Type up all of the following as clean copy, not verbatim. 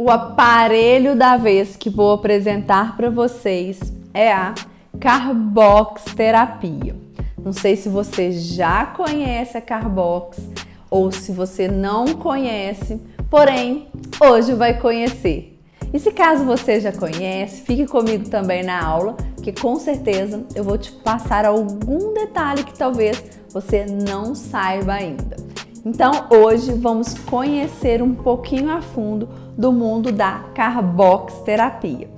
O aparelho da vez que vou apresentar para vocês é a Carbox Terapia. Não sei se você já conhece a Carbox ou se você não conhece, porém hoje vai conhecer. E se caso você já conhece, fique comigo também na aula, que com certeza eu vou te passar algum detalhe que talvez você não saiba ainda. Então hoje vamos conhecer um pouquinho a fundo do mundo da Carbox Terapia.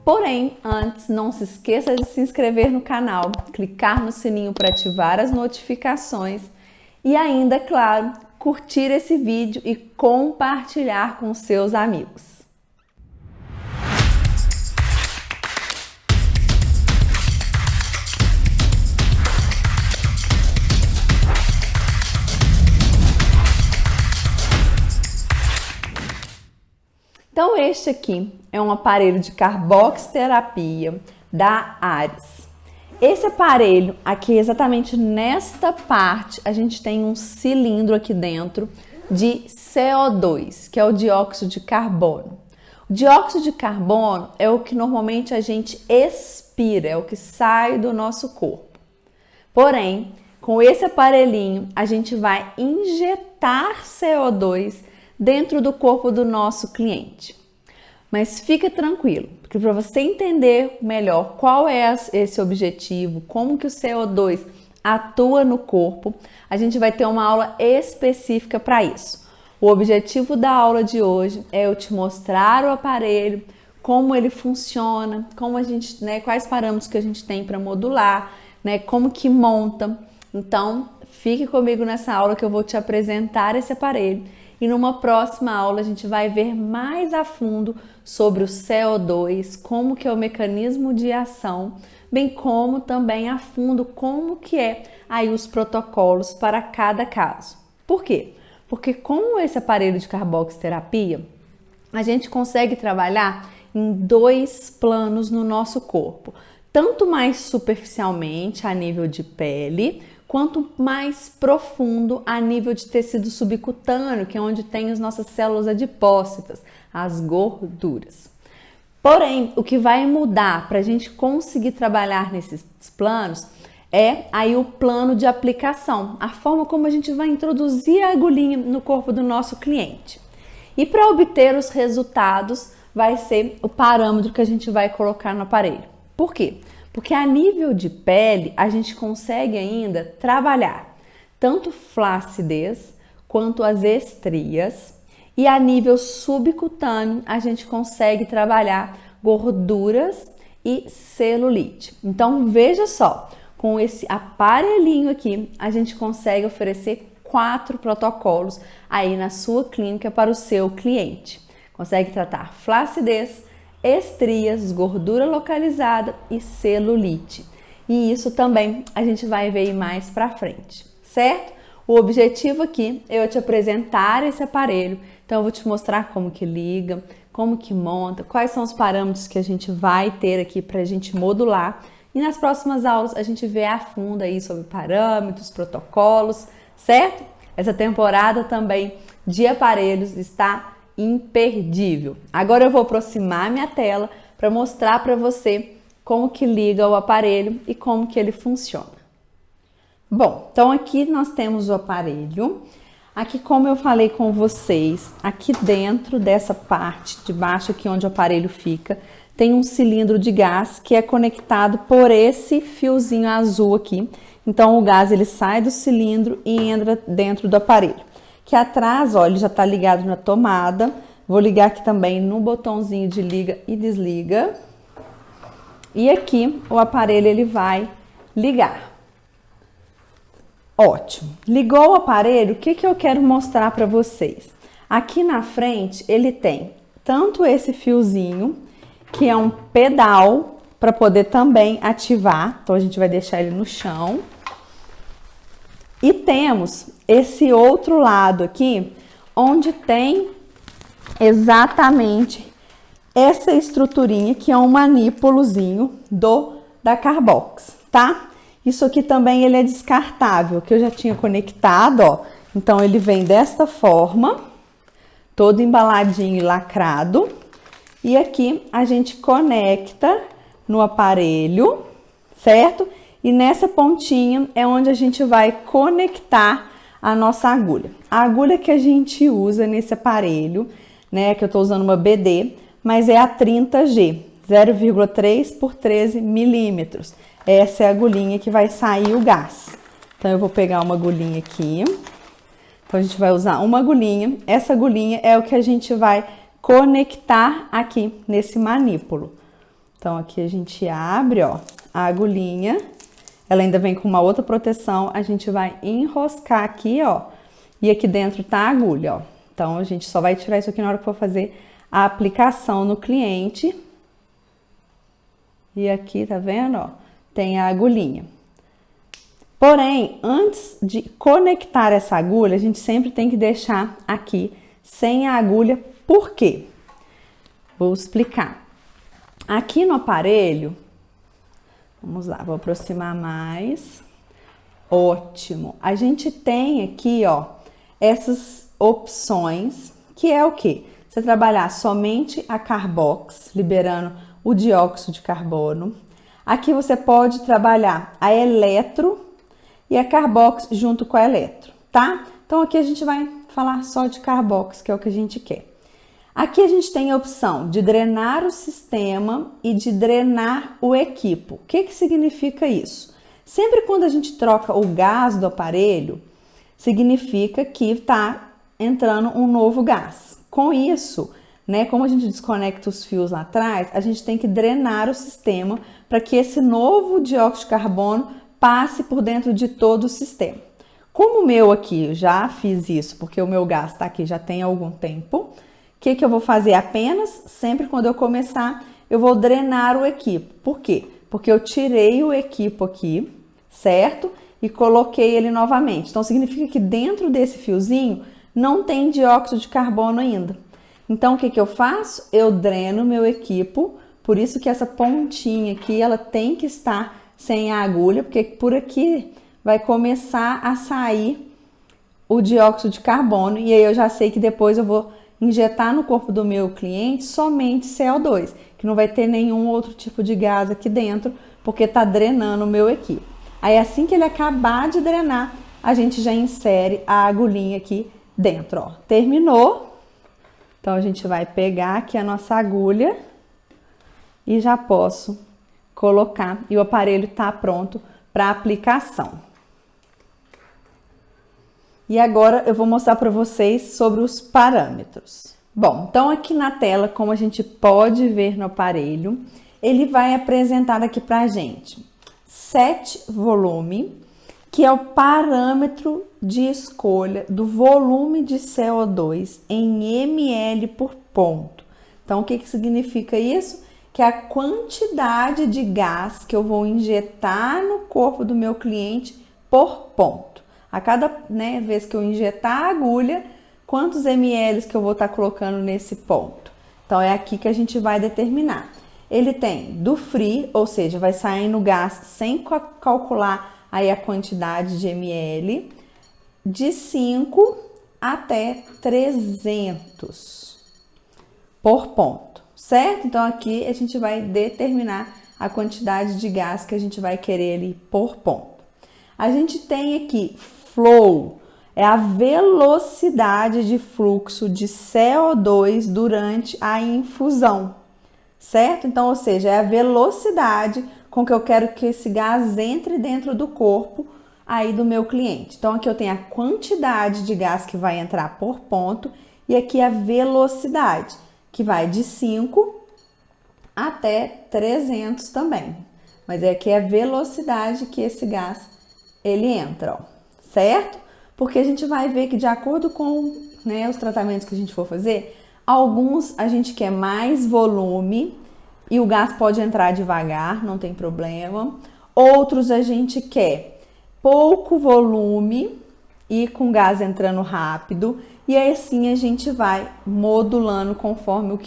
Porém, antes não se esqueça de se inscrever no canal, clicar no sininho para ativar as notificações e ainda, é claro, curtir esse vídeo e compartilhar com seus amigos. Então este aqui é um aparelho de Carbox Terapia da Ares. Esse aparelho aqui, exatamente nesta parte, a gente tem um cilindro aqui dentro de CO2, que é o dióxido de carbono. O dióxido de carbono é o que normalmente a gente expira, é o que sai do nosso corpo. Porém, com esse aparelhinho, a gente vai injetar CO2 dentro do corpo do nosso cliente. Mas fica tranquilo, porque para você entender melhor qual é esse objetivo, como que o CO2 atua no corpo, a gente vai ter uma aula específica para isso. O objetivo da aula de hoje é eu te mostrar o aparelho, como ele funciona, como a gente, quais parâmetros que a gente tem para modular, como que monta. Então, fique comigo nessa aula que eu vou te apresentar esse aparelho. E numa próxima aula a gente vai ver mais a fundo sobre o CO2, como que é o mecanismo de ação, bem como também a fundo como que é aí os protocolos para cada caso. Por quê? Porque com esse aparelho de Carbox Terapia, a gente consegue trabalhar em dois planos no nosso corpo, tanto mais superficialmente a nível de pele, quanto mais profundo a nível de tecido subcutâneo, que é onde tem as nossas células adipócitas, as gorduras. Porém, o que vai mudar para a gente conseguir trabalhar nesses planos é aí o plano de aplicação, a forma como a gente vai introduzir a agulhinha no corpo do nosso cliente. E para obter os resultados, vai ser o parâmetro que a gente vai colocar no aparelho. Por quê? Porque a nível de pele, a gente consegue ainda trabalhar tanto flacidez quanto as estrias. E a nível subcutâneo, a gente consegue trabalhar gorduras e celulite. Então, veja só, com esse aparelhinho aqui, a gente consegue oferecer 4 protocolos aí na sua clínica para o seu cliente. Consegue tratar flacidez, estrias, gordura localizada e celulite. E isso também a gente vai ver mais pra frente, certo? O objetivo aqui é eu te apresentar esse aparelho, então eu vou te mostrar como que liga, como que monta, quais são os parâmetros que a gente vai ter aqui pra gente modular. E nas próximas aulas a gente vê a fundo aí sobre parâmetros, protocolos, certo? Essa temporada também de aparelhos está imperdível. Agora eu vou aproximar minha tela para mostrar para você como que liga o aparelho e como que ele funciona. Bom, então aqui nós temos o aparelho. Aqui, como eu falei com vocês, aqui dentro dessa parte de baixo, aqui onde o aparelho fica, tem um cilindro de gás que é conectado por esse fiozinho azul aqui. Então o gás ele sai do cilindro e entra dentro do aparelho. Que atrás, ó, ele já tá ligado na tomada. Vou ligar aqui também no botãozinho de liga e desliga. E aqui o aparelho ele vai ligar. Ótimo. Ligou o aparelho, o que que eu quero mostrar para vocês? Aqui na frente ele tem tanto esse fiozinho, que é um pedal para poder também ativar. Então a gente vai deixar ele no chão. E temos esse outro lado aqui, onde tem exatamente essa estruturinha, que é um manipulozinho da Carbox, tá? Isso aqui também ele é descartável, que eu já tinha conectado, ó. Então ele vem desta forma, todo embaladinho e lacrado. E aqui a gente conecta no aparelho, certo? E nessa pontinha é onde a gente vai conectar a nossa agulha. A agulha que a gente usa nesse aparelho, né, que eu tô usando uma BD, mas é a 30G, 0,3 por 13 milímetros. Essa é a agulhinha que vai sair o gás. Então, eu vou pegar uma agulhinha aqui. Então, a gente vai usar uma agulhinha. Essa agulhinha é o que a gente vai conectar aqui nesse manípulo. Então, aqui a gente abre, ó, a agulhinha. Ela ainda vem com uma outra proteção. A gente vai enroscar aqui, ó. E aqui dentro tá a agulha, ó. Então, a gente só vai tirar isso aqui na hora que for fazer a aplicação no cliente. E aqui, tá vendo, ó? Tem a agulhinha. Porém, antes de conectar essa agulha, a gente sempre tem que deixar aqui sem a agulha. Por quê? Vou explicar. Aqui no aparelho, vamos lá, vou aproximar mais. Ótimo. A gente tem aqui, ó, essas opções, que é o quê? Você trabalhar somente a carbox, liberando o dióxido de carbono. Aqui você pode trabalhar a eletro e a carbox junto com a eletro, tá? Então aqui a gente vai falar só de carbox, que é o que a gente quer. Aqui a gente tem a opção de drenar o sistema e de drenar o equipo. O que que significa isso? Sempre quando a gente troca o gás do aparelho, significa que está entrando um novo gás. Com isso, né, como a gente desconecta os fios lá atrás, a gente tem que drenar o sistema para que esse novo dióxido de carbono passe por dentro de todo o sistema. Como o meu aqui, eu já fiz isso, porque o meu gás está aqui já tem algum tempo, o que que eu vou fazer? Apenas, sempre quando eu começar, eu vou drenar o equipo. Por quê? Porque eu tirei o equipo aqui, certo? E coloquei ele novamente. Então, significa que dentro desse fiozinho não tem dióxido de carbono ainda. Então, o que que eu faço? Eu dreno meu equipo, por isso que essa pontinha aqui, ela tem que estar sem a agulha, porque por aqui vai começar a sair o dióxido de carbono, e aí eu já sei que depois eu vou injetar no corpo do meu cliente somente CO2, que não vai ter nenhum outro tipo de gás aqui dentro, porque tá drenando o meu equipo. Aí assim que ele acabar de drenar, a gente já insere a agulhinha aqui dentro, ó. Terminou. Então a gente vai pegar aqui a nossa agulha e já posso colocar e o aparelho está pronto para aplicação. E agora eu vou mostrar para vocês sobre os parâmetros. Bom, então aqui na tela, como a gente pode ver no aparelho, ele vai apresentar aqui para a gente set volume, que é o parâmetro de escolha do volume de CO2 em ml por ponto. Então, o que que significa isso? Que é a quantidade de gás que eu vou injetar no corpo do meu cliente por ponto. A cada vez que eu injetar a agulha, quantos ml que eu vou estar colocando nesse ponto. Então, é aqui que a gente vai determinar. Ele tem do free, ou seja, vai sair no gás sem calcular aí a quantidade de ml, de 5 até 300 por ponto, certo? Então, aqui a gente vai determinar a quantidade de gás que a gente vai querer ali por ponto. A gente tem aqui flow, é a velocidade de fluxo de CO2 durante a infusão, certo? Então, ou seja, é a velocidade com que eu quero que esse gás entre dentro do corpo aí do meu cliente. Então, aqui eu tenho a quantidade de gás que vai entrar por ponto e aqui a velocidade, que vai de 5 até 300 também. Mas aqui é a velocidade que esse gás ele entra, ó, certo? Porque a gente vai ver que de acordo com os tratamentos que a gente for fazer, alguns a gente quer mais volume e o gás pode entrar devagar, não tem problema. Outros a gente quer pouco volume e com gás entrando rápido. E aí assim a gente vai modulando conforme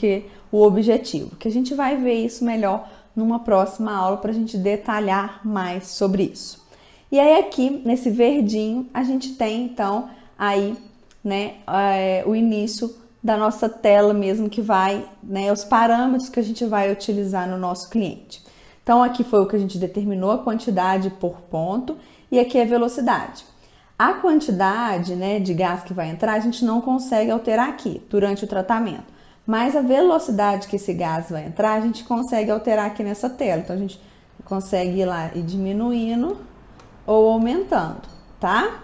o objetivo. Que a gente vai ver isso melhor numa próxima aula para a gente detalhar mais sobre isso. E aí aqui nesse verdinho a gente tem então aí o início da nossa tela mesmo que vai, né, os parâmetros que a gente vai utilizar no nosso cliente. Então aqui foi o que a gente determinou, a quantidade por ponto, e aqui é a velocidade. A quantidade, né, de gás que vai entrar, a gente não consegue alterar aqui durante o tratamento, mas a velocidade que esse gás vai entrar, a gente consegue alterar aqui nessa tela. Então a gente consegue ir lá e diminuindo ou aumentando, tá?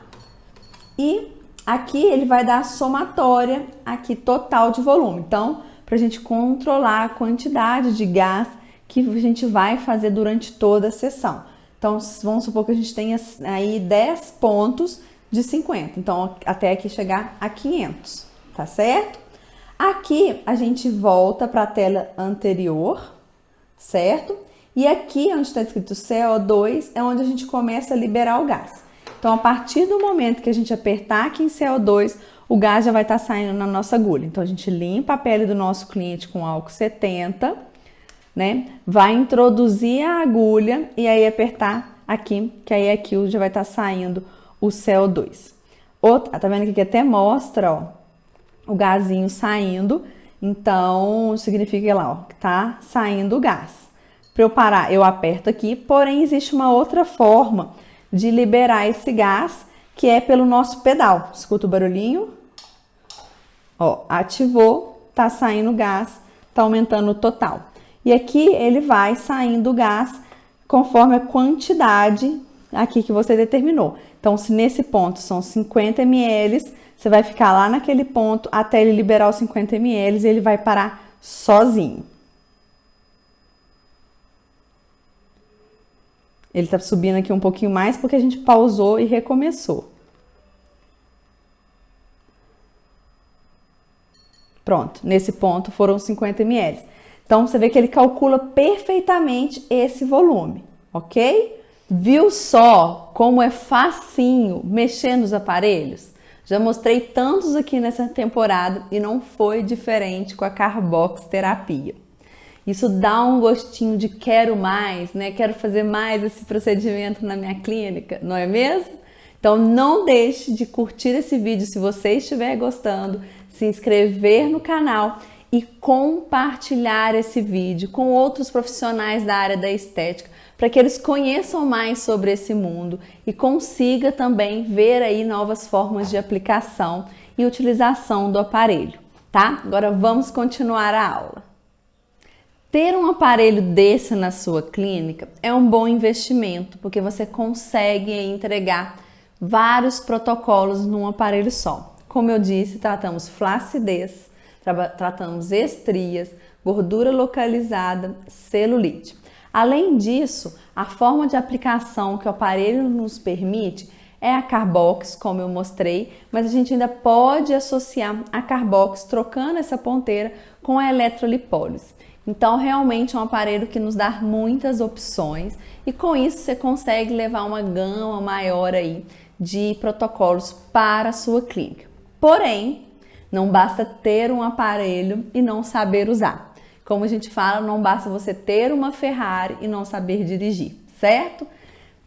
E aqui ele vai dar a somatória aqui total de volume. Então, para a gente controlar a quantidade de gás que a gente vai fazer durante toda a sessão. Então, vamos supor que a gente tenha aí 10 pontos de 50. Então, até aqui chegar a 500, tá certo? Aqui a gente volta para a tela anterior, certo? E aqui onde está escrito CO2 é onde a gente começa a liberar o gás. Então, a partir do momento que a gente apertar aqui em CO2, o gás já vai estar saindo na nossa agulha. Então, a gente limpa a pele do nosso cliente com álcool 70, né? Vai introduzir a agulha e aí apertar aqui, que aí aqui já vai estar saindo o CO2. Tá vendo aqui que até mostra, ó, o gazinho saindo. Então, significa lá, ó, que tá saindo o gás. Para eu parar, eu aperto aqui, porém existe uma outra forma de liberar esse gás, que é pelo nosso pedal. Escuta o barulhinho? Ó, ativou, tá saindo gás, tá aumentando o total. E aqui ele vai saindo o gás conforme a quantidade aqui que você determinou. Então, se nesse ponto são 50 ml, você vai ficar lá naquele ponto até ele liberar os 50 ml e ele vai parar sozinho. Ele tá subindo aqui um pouquinho mais porque a gente pausou e recomeçou. Pronto, nesse ponto foram 50 ml. Então, você vê que ele calcula perfeitamente esse volume, ok? Viu só como é facinho mexer nos aparelhos? Já mostrei tantos aqui nessa temporada e não foi diferente com a Carbox Terapia. Isso dá um gostinho de quero mais, né? Quero fazer mais esse procedimento na minha clínica, não é mesmo? Então não deixe de curtir esse vídeo se você estiver gostando, se inscrever no canal e compartilhar esse vídeo com outros profissionais da área da estética, para que eles conheçam mais sobre esse mundo e consiga também ver aí novas formas de aplicação e utilização do aparelho, tá? Agora vamos continuar a aula. Ter um aparelho desse na sua clínica é um bom investimento, porque você consegue entregar vários protocolos num aparelho só. Como eu disse, tratamos flacidez, tratamos estrias, gordura localizada, celulite. Além disso, a forma de aplicação que o aparelho nos permite é a Carbox, como eu mostrei, mas a gente ainda pode associar a Carbox trocando essa ponteira com a eletrolipólise. Então, realmente é um aparelho que nos dá muitas opções e com isso você consegue levar uma gama maior aí de protocolos para a sua clínica. Porém, não basta ter um aparelho e não saber usar. Como a gente fala, não basta você ter uma Ferrari e não saber dirigir, certo?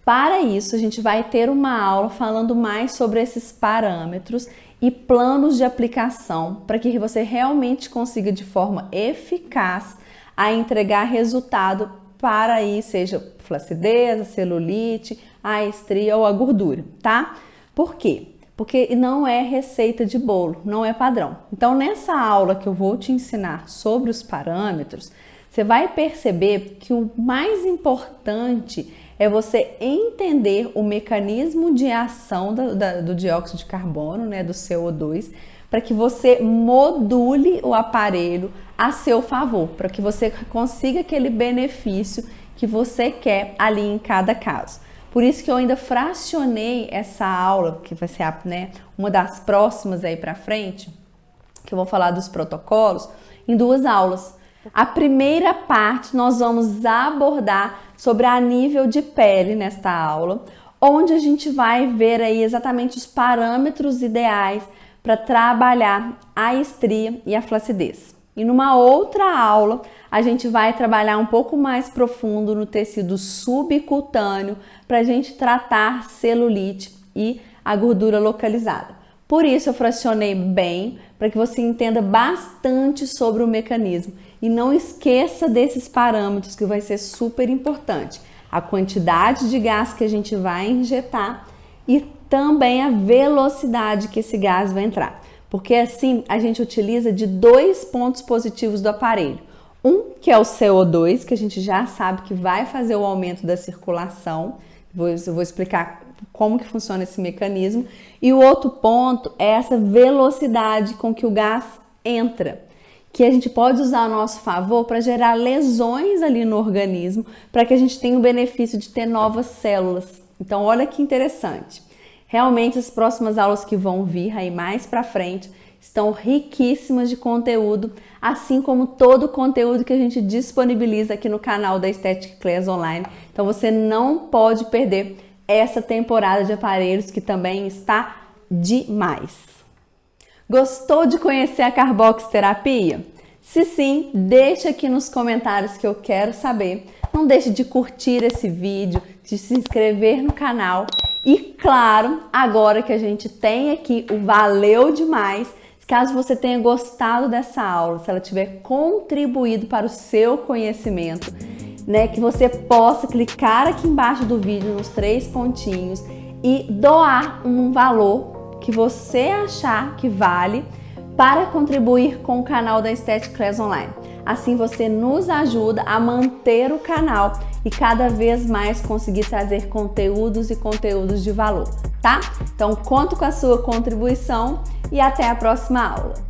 Para isso, a gente vai ter uma aula falando mais sobre esses parâmetros e planos de aplicação para que você realmente consiga de forma eficaz a entregar resultado para aí, seja flacidez, a celulite, a estria ou a gordura, tá? Por quê? Porque não é receita de bolo, não é padrão. Então, nessa aula que eu vou te ensinar sobre os parâmetros, você vai perceber que o mais importante é você entender o mecanismo de ação do dióxido de carbono, né, do CO2, para que você module o aparelho a seu favor, para que você consiga aquele benefício que você quer ali em cada caso. Por isso que eu ainda fracionei essa aula, que vai ser uma das próximas aí para frente, que eu vou falar dos protocolos, em duas aulas. A primeira parte nós vamos abordar sobre a nível de pele nesta aula, onde a gente vai ver aí exatamente os parâmetros ideais para trabalhar a estria e a flacidez. E numa outra aula, a gente vai trabalhar um pouco mais profundo no tecido subcutâneo para a gente tratar celulite e a gordura localizada. Por isso eu fracionei bem, para que você entenda bastante sobre o mecanismo. E não esqueça desses parâmetros que vai ser super importante. A quantidade de gás que a gente vai injetar e também a velocidade que esse gás vai entrar. Porque assim a gente utiliza de 2 pontos positivos do aparelho. Um que é o CO2, que a gente já sabe que vai fazer o aumento da circulação. Eu vou explicar como que funciona esse mecanismo. E o outro ponto é essa velocidade com que o gás entra, que a gente pode usar a nosso favor para gerar lesões ali no organismo, para que a gente tenha o benefício de ter novas células. Então, olha que interessante. Realmente, as próximas aulas que vão vir aí mais para frente estão riquíssimas de conteúdo, assim como todo o conteúdo que a gente disponibiliza aqui no canal da Aesthetic Class Online. Então, você não pode perder essa temporada de aparelhos que também está demais. Gostou de conhecer a carboxterapia? Se sim, deixa aqui nos comentários que eu quero saber. Não deixe de curtir esse vídeo, de se inscrever no canal e, claro, agora que a gente tem aqui o Valeu Demais, caso você tenha gostado dessa aula, se ela tiver contribuído para o seu conhecimento, né, que você possa clicar aqui embaixo do vídeo nos 3 pontinhos e doar um valor que você achar que vale para contribuir com o canal da Aesthetic Class Online. Assim você nos ajuda a manter o canal e cada vez mais conseguir trazer conteúdos e conteúdos de valor, tá? Então conto com a sua contribuição e até a próxima aula.